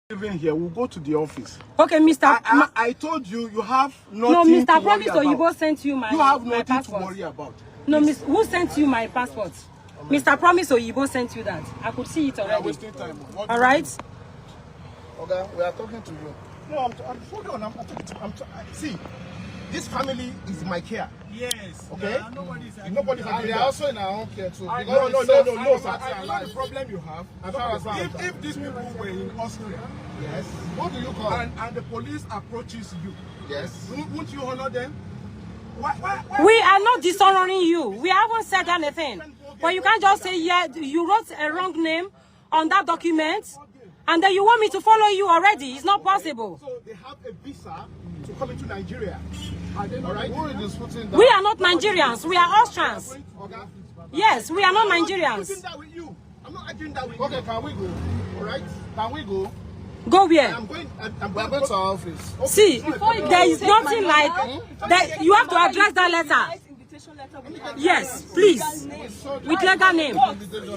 Even here, we'll go to the office. Okay, Mr. I told you, you have nothing no, Mr. to Promise worry Oyibo about. sent you my You have my nothing passport. to worry about. No, Miss, who sent you my passport? Mr. Promise Oyibo sent you that. I could see it already. Wasting time. All right. Okay, we are talking to you. No, I'm hold on. See, this family is my care. Yes. Okay. Nobody's they are also in our own care too. No, sir. I know the problem you have. If these people were in Austria, yes. What do you call? And the police approaches you, yes. Won't you honor them? Why? We are not dishonoring you. We haven't said anything. But you can't just say, yeah, you wrote a wrong name on that document, and then you want me to follow you already. It's not possible. So they have a visa to come into Nigeria. All right? We are not Nigerians. We are Austrians. Yes, we are not Nigerians. I'm not arguing that with you. Okay, can we go? All right? Can we go? Go where? I'm going to our office. Okay. See, there is nothing like that. You have to address that letter. Yes, please. With legal name.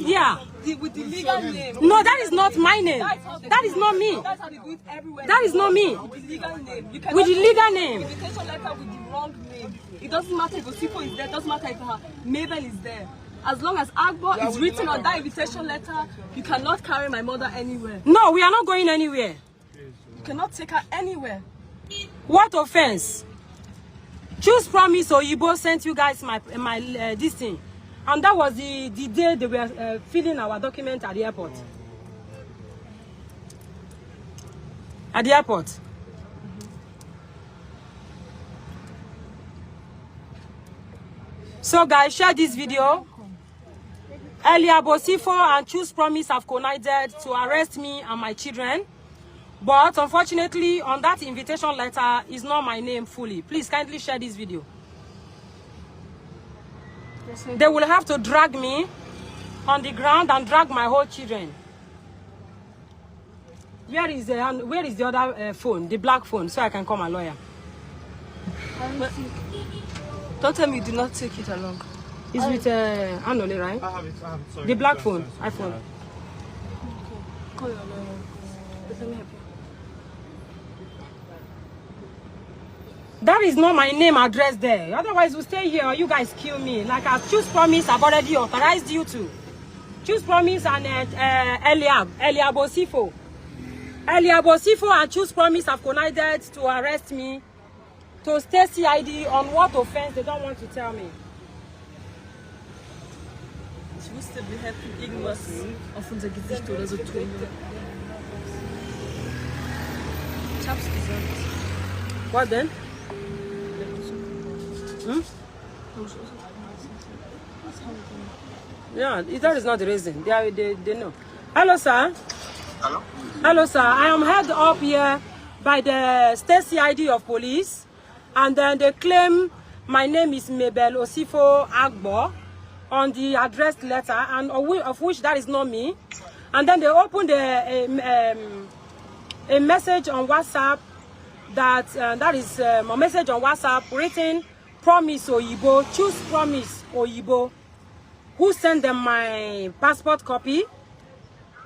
Yeah. With the legal name. No, that is not my name. That is not me. That's how they do it everywhere. That is not me. With the legal name. You With the legal name. Invitation letter with the wrong name. It doesn't matter if Osifo is there. It doesn't matter if Mabel is there. As long as Agbo is written on that invitation letter, you cannot carry my mother anywhere. No, we are not going anywhere. You cannot take her anywhere. What offense? Choose Promise Oyibo sent you guys my this thing, and that was the day they were filling our document at the airport. At the airport. So guys, share this video. Eliam and Choose Promise have connived to arrest me and my children. But unfortunately, on that invitation letter is not my name fully. Please kindly share this video. They will have to drag me on the ground and drag my whole children. Where is the other phone, the black phone, so I can call my lawyer? Don't tell me you did not take it along. It's with Anole, right? I have it. Sorry. The black phone, iPhone. Okay. Call your lawyer. Let me help you. That is not my name address there. Otherwise, we'll stay here or you guys kill me. Like I Choose Promise, I've already authorized you to. Choose Promise and Eliam Osifo. Eliam Osifo and Choose Promise have connived to arrest me, to stay CID on what offense they don't want to tell me. Ich wusste, wir hätten irgendwas auf unser Gesicht oder so tun. Ich hab's gesagt. What then? Hmm? Yeah, that is not the reason. They know. Hello, sir. Hello? Hello, sir. I am held up here by the state CID of police, and then they claim my name is Mabel Osifo Agbo on the addressed letter, and of which that is not me. And then they opened a message on WhatsApp that is a message on WhatsApp written Promise Oyibo, Choose Promise Oyibo, who sent them my passport copy,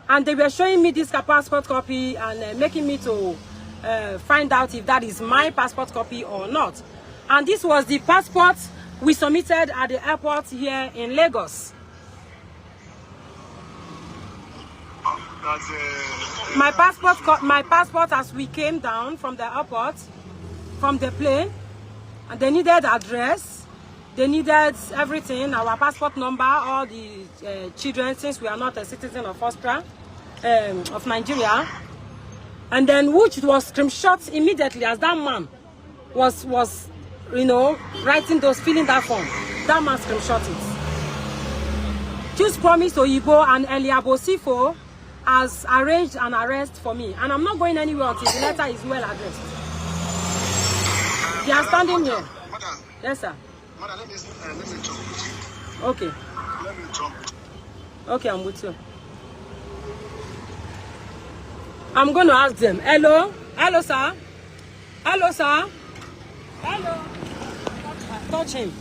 and they were showing me this passport copy and making me to find out if that is my passport copy or not. And this was the passport we submitted at the airport here in Lagos. My passport as we came down from the airport, from the plane, and they needed address, they needed everything, our passport number, all the children, since we are not a citizen of Austria, of Nigeria, and then which was screenshot immediately as that man was writing those, filling that form. That man screenshot it. Choose Promise Oyibo and Eliam Osifo has arranged an arrest for me, and I'm not going anywhere until the letter is well addressed. They are standing here. Madam, yes, sir. Madam, let me jump with you. Okay. Let me jump. Okay, I'm with you. I'm going to ask them. Hello? Hello, sir? Hello, sir? Hello? Touch him.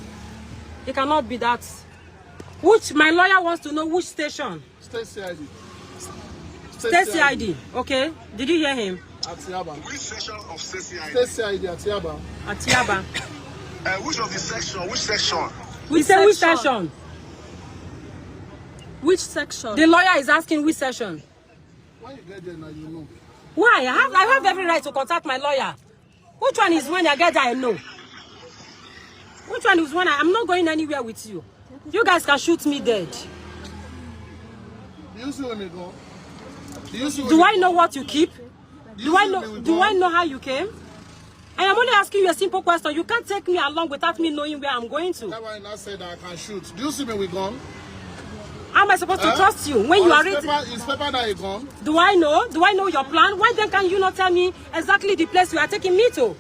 It cannot be that. Which, my lawyer wants to know which station. State CID. Stacy ID. Okay. Did you hear him? Atiaba. Which section of Stacy ID? Stacy ID, Atiaba. Atiaba. Which of the section? Which section? Which section? Which section? The lawyer is asking which section. When you get there now, you know. Why? I have every right to contact my lawyer. Which one is when I get there, I know. Which one is when I'm not going anywhere with you. You guys can shoot me dead. Do you see when they go? Do you see Do I know what you keep? Do I know how you came? I am only asking you a simple question. You can't take me along without me knowing where I'm going to. That's why I now said that I can shoot. Do you see me with gun? How am I supposed to trust you when you are ready? Is paper that a gun? Do I know? Do I know your plan? Why then can you not tell me exactly the place you are taking me to?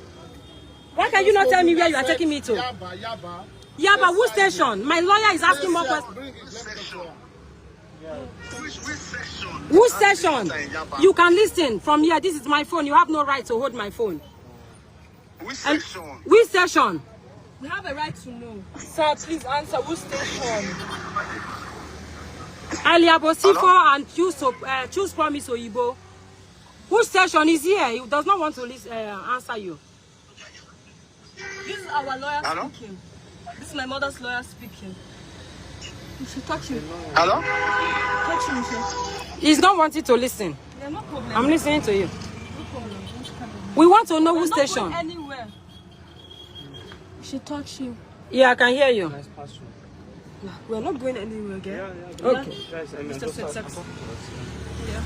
Why can you not tell me where you are taking me to? Yaba. Yeah, but which station? My lawyer is asking more questions. Which section? Which session? You can listen from here. This is my phone. You have no right to hold my phone. Which section? Which session? We have a right to know. Sir, please answer. Which station? Eliam Osifo and choose Promise Oyibo. Which session is here? He does not want to answer you. This is our lawyer Hello? speaking. This is my mother's lawyer speaking. You should touch him. Hello? Touch him, sir. He's not wanting to listen. Yeah, no problem. I'm listening to you. No problem. Don't come in. We want to know which We're not station. going anywhere. You should touch him. Yeah, I can hear you. We're not going anywhere again. Okay. Mr. Success. Yeah.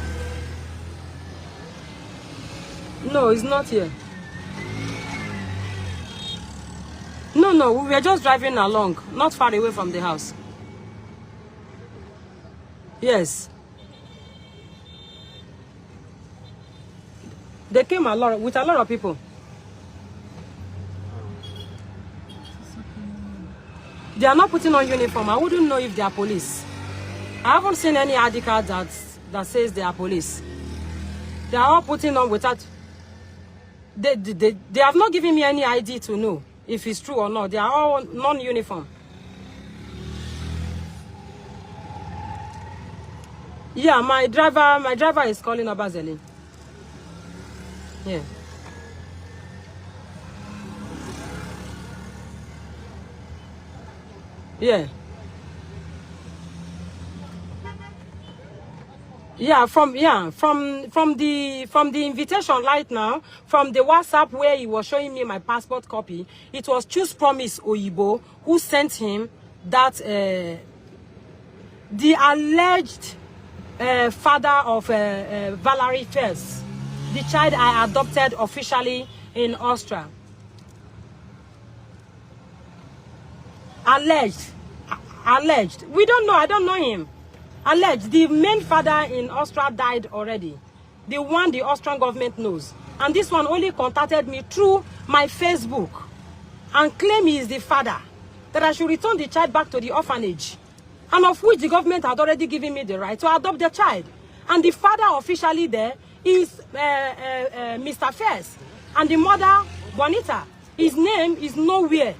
No, it's not here. No, we were just driving along, not far away from the house. Yes. They came with a lot of people. They are not putting on uniform. I wouldn't know if they are police. I haven't seen any ID card that says they are police. They are all putting on without... They have not given me any ID to know if it's true or not. They are all non-uniform. Yeah, my driver is calling Abazeli. Yeah. Yeah. Yeah, from the invitation right now, from the WhatsApp where he was showing me my passport copy, it was Choose Promise Oyibo who sent him that the alleged father of Valerie Fels, the child I adopted officially in Austria. Alleged. We don't know. I don't know him. Alleged. The main father in Austria died already. The one the Austrian government knows. And this one only contacted me through my Facebook and claimed he is the father. That I should return the child back to the orphanage. And of which the government had already given me the right to adopt the child. And the father officially there is Mr. Fels. And the mother, Bonita. His name is nowhere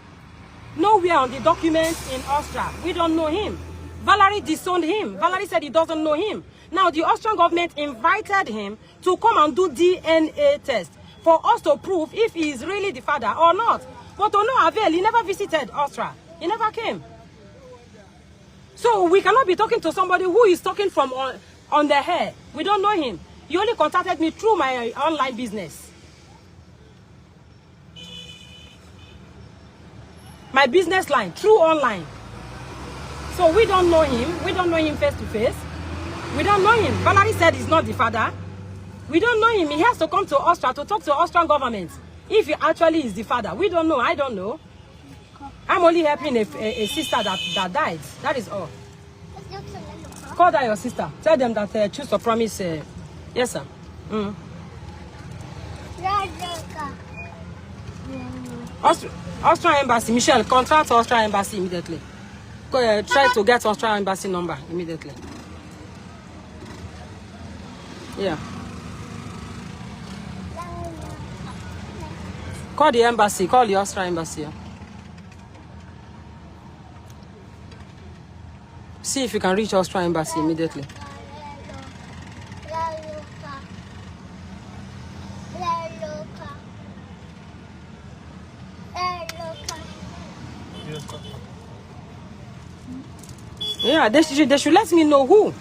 on the documents in Austria. We don't know him. Valerie disowned him. Valerie said he doesn't know him. Now, the Austrian government invited him to come and do DNA test for us to prove if he is really the father or not. But to no avail, he never visited Austria. He never came. So we cannot be talking to somebody who is talking from on the hair. We don't know him. He only contacted me through my online business. My business line, through online. So we don't know him. We don't know him face to face. We don't know him. Valerie said he's not the father. We don't know him. He has to come to Austria to talk to the Austrian government if he actually is the father. We don't know. I don't know. I'm only helping a sister that died. That is all. Call that your sister. Tell them that Choose to Promise. Yes, sir. Austrian Embassy. Michelle, contact Austrian Embassy immediately. Try to get Austrian Embassy number immediately. Yeah. Call the embassy. Call the Austrian Embassy. Yeah. See if you can reach Austrian Embassy immediately. Yeah, they should let me know who.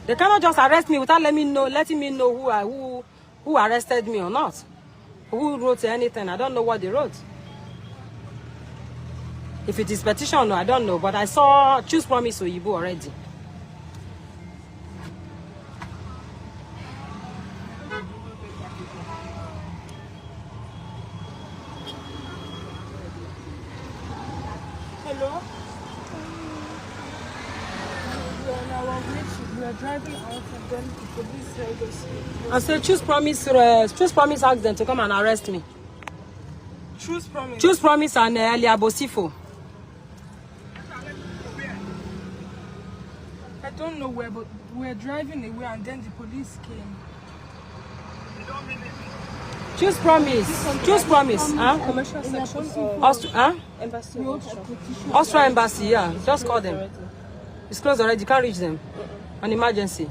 They cannot just arrest me without letting me know who arrested me or not. Who wrote anything? I don't know what they wrote. If it is petition, I don't know. But I saw Choose Promise Oyibo already. Hello? We are driving out and then the police held us. I said Choose Promise asked them to come and arrest me. Choose Promise? Choose Promise and Eliam Bosifo. I don't know where, but we were driving away and then the police came. Choose Promise. Choose Promise. Huh? Commercial section or Embassy. Embassy? Austria Embassy, yeah. Just call them. It's closed already. You can't reach them. An emergency.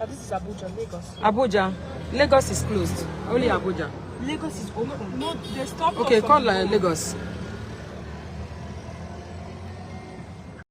This is Abuja, Lagos. Abuja. Lagos is closed. Only Abuja. Lagos is open. No, they stopped. Okay, call Lagos.